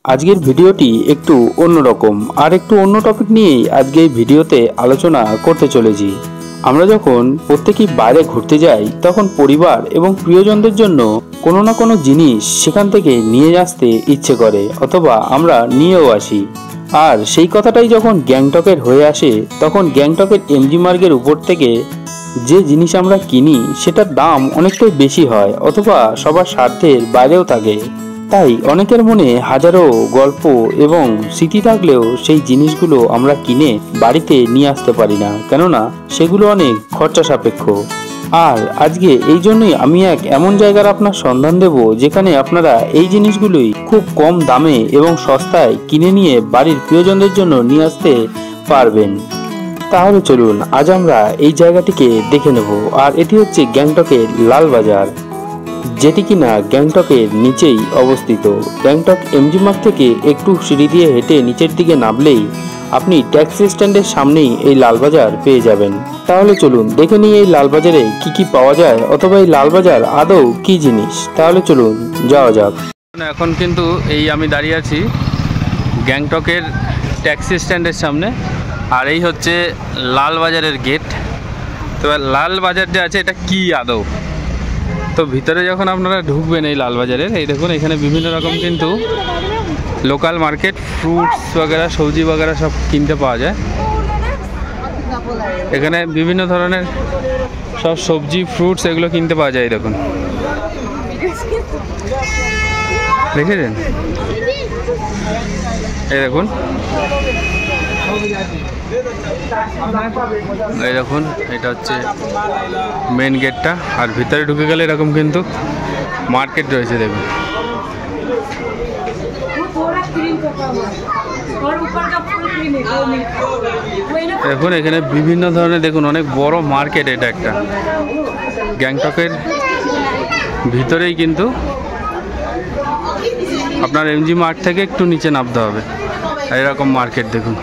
আজকের ভিডিওটি একটু অন্যরকম আর একটু অন্য টপিক নিয়েই আজকে এই ভিডিওতে আলোচনা করতে চলেছি। আমরা যখন প্রত্যেকেই বাইরে ঘুরতে যাই তখন পরিবার এবং প্রিয়জনদের জন্য কোনো না কোনো জিনিস সেখান থেকে নিয়ে আসতে ইচ্ছে করে অথবা আমরা নিয়েও আসি। আর সেই কথাটাই যখন গ্যাংটকের হয়ে আসে তখন গ্যাংটকের এমজি মার্গের উপর থেকে যে জিনিস আমরা কিনি সেটার দাম অনেকটাই বেশি হয় অথবা সবার স্বার্থের বাইরেও থাকে। তাই অনেকের মনে হাজারো গল্প এবং স্মৃতি থাকলেও সেই জিনিসগুলো আমরা কিনে বাড়িতে নিয়ে আসতে পারি না, কেননা সেগুলো অনেক খরচা সাপেক্ষ। আর আজকে এই জন্যই আমি এক এমন জায়গার আপনার সন্ধান দেব যেখানে আপনারা এই জিনিসগুলোই খুব কম দামে এবং সস্তায় কিনে নিয়ে বাড়ির প্রিয়জনদের জন্য নিয়ে আসতে পারবেন। তাহলে চলুন আজ আমরা এই জায়গাটিকে দেখে নেব। আর এটি হচ্ছে গ্যাংটকের লালবাজার, যেটি কিনা গ্যাংটকের নিচেই অবস্থিত। গ্যাংটক এমজি মার্গ থেকে একটু সিঁড়ি দিয়ে হেঁটে নিচের দিকে নামলেই আপনি ট্যাক্সি স্ট্যান্ডের সামনেই এই লালবাজার পেয়ে যাবেন। তাহলে চলুন দেখে নিই এই লালবাজারে কি কি পাওয়া যায় অথবা এই লালবাজার আদৌ কি জিনিস। তাহলে চলুন যাওয়া যাক। এখন কিন্তু এই আমি দাঁড়িয়ে আছি গ্যাংটকের ট্যাক্সি স্ট্যান্ডের সামনে, আর এই হচ্ছে লালবাজারের গেট। তো লালবাজার যে আছে এটা কি আদৌ, তো ভিতরে যখন আপনারা ঢুকবেন এই লালবাজারের, এই দেখুন এখানে বিভিন্ন রকম কিন্তু লোকাল মার্কেট, ফ্রুটস বগেরা, সবজি বগেরা সব কিনতে পাওয়া যায়। এখানে বিভিন্ন ধরনের সব সবজি, ফ্রুটস এগুলো কিনতে পাওয়া যায়। দেখুন, দেখেছেন? এই দেখুন, এই দেখুন এটা হচ্ছে মেন গেটটা। আর ভিতরে ঢুকে গেলে এরকম কিন্তু মার্কেট রয়েছে। দেখুন দেখুন এখানে বিভিন্ন ধরনের, দেখুন অনেক বড় মার্কেট। এটা একটা গ্যাংটকের ভিতরেই কিন্তু আপনার এমজি মার্গ থেকে একটু নিচে নামতে হবে। এরকম মার্কেট দেখুন।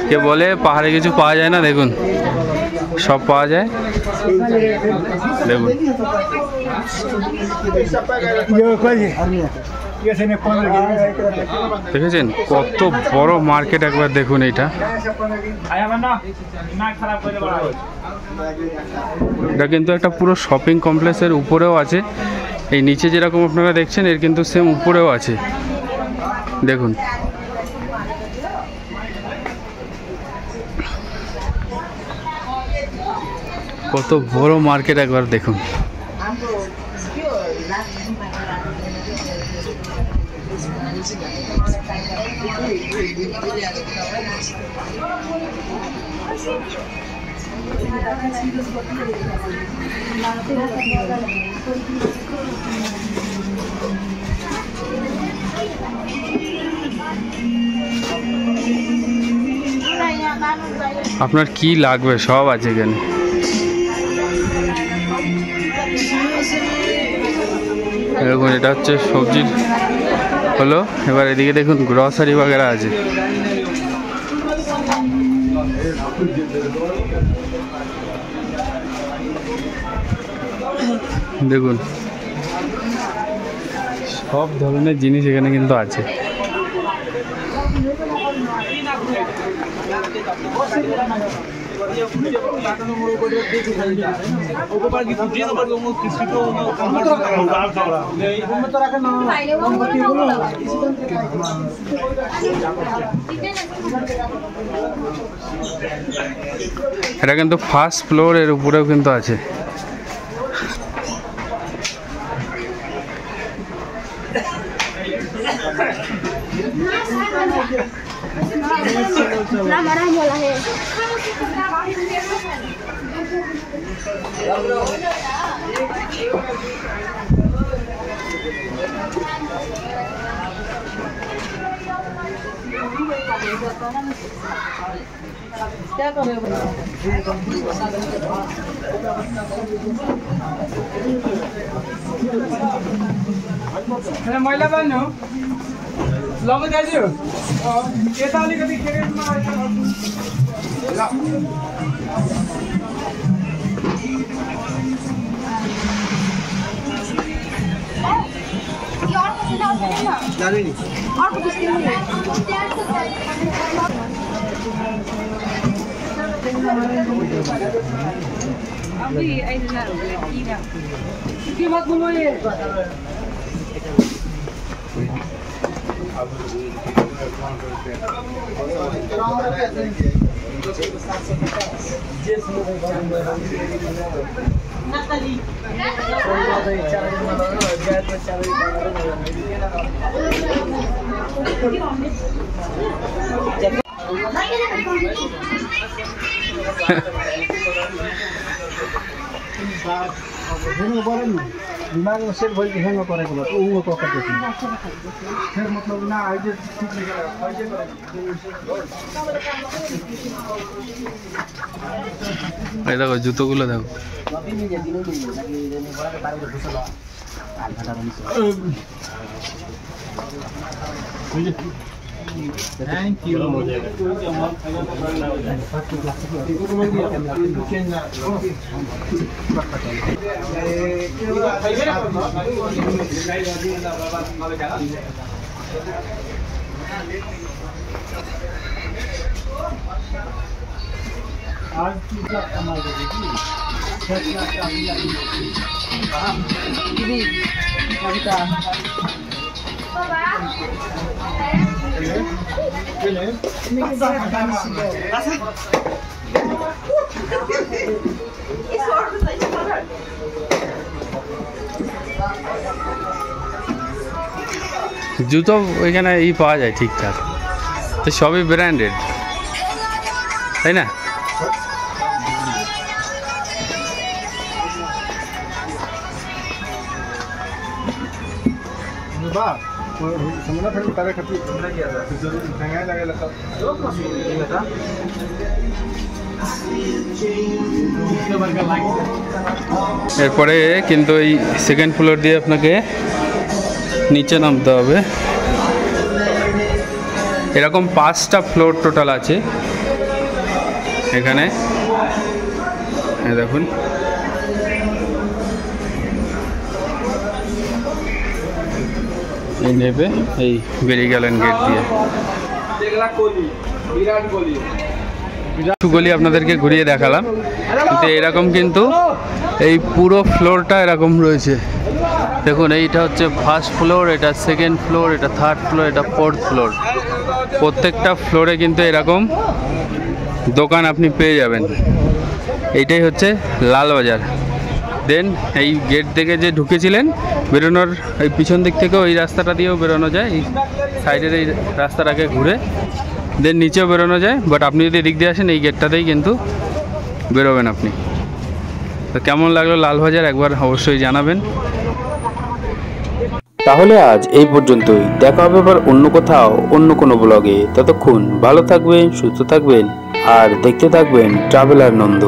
কে বলে পাহাড়ে কিছু পাওয়া যায় না, দেখুন সব পাওয়া যায়। দেখুন দেখেছেন কত বড় মার্কেট, একবার দেখুন। এটা কিন্তু একটা পুরো শপিং কমপ্লেক্সের উপরেও আছে। এই নিচে যেরকম আপনারা দেখছেন এর কিন্তু সেম উপরেও আছে। দেখুন কত বড় মার্কেট, একবার দেখুন। আপনার কি লাগবে সব আছে এখানে। দেখুন এটা হচ্ছে সবজির হলো। এবার এদিকে দেখুন গ্রসারি বগেরা আছে। দেখুন সব ধরনের জিনিস এখানে কিন্তু আছে। এটা কিন্তু ফার্স্ট ফ্লোর, এর উপরেও কিন্তু আছে। महिला बन्नु लगे दाजु यता अलिकति क्यारेटमा दिमाग में सेट भइल हेंग करे बोला तो वो तो कर देती फिर मतलब ना आई जे ठीक नहीं करे ऐसे करे এই দেখো জুতোগুলো দেখো थैंक यू आज की कमाल करेगी कविता জুতো ওইখানে পাওয়া যায় ঠিকঠাক, তো সবই ব্র্যান্ডেড, তাই না? এরপরে কিন্তু এই সেকেন্ড ফ্লোর দিয়ে আপনাকে নিচে নামতে হবে। এরকম 5টা ফ্লোর টোটাল আছে এখানে, দেখুন। এই নেবে, এই বেরিয়ে গেলেন গেট দিয়ে। কিছু গলি আপনাদেরকে ঘুরিয়ে দেখালাম, কিন্তু এরকম কিন্তু এই পুরো ফ্লোরটা এরকম রয়েছে। দেখুন, এইটা হচ্ছে ফার্স্ট ফ্লোর, এটা সেকেন্ড ফ্লোর, এটা থার্ড ফ্লোর, এটা ফোর্থ ফ্লোর। প্রত্যেকটা ফ্লোরে কিন্তু এরকম দোকান আপনি পেয়ে যাবেন। এইটাই হচ্ছে লালবাজার। দেন এই গেট থেকে যে ঢুকেছিলেন, বেরোনোর এই পিছন দিক থেকেও এই রাস্তাটা দিয়েও বেরোনো যায়, এই সাইডের এই রাস্তাটাকে ঘুরে দেন নিচেও বেরোনো যায়। বাট আপনি যদি এদিক দিয়ে আসেন, এই গেটটাতেই কিন্তু বেরোবেন আপনি। তো কেমন লাগলো লালবাজার একবার অবশ্যই জানাবেন। তাহলে আজ এই পর্যন্তই, দেখা হবে আবার অন্য কোথাও অন্য কোনো ব্লগে। ততক্ষণ ভালো থাকবেন, সুস্থ থাকবেন আর দেখতে থাকবেন ট্রাভেলার নন্দ।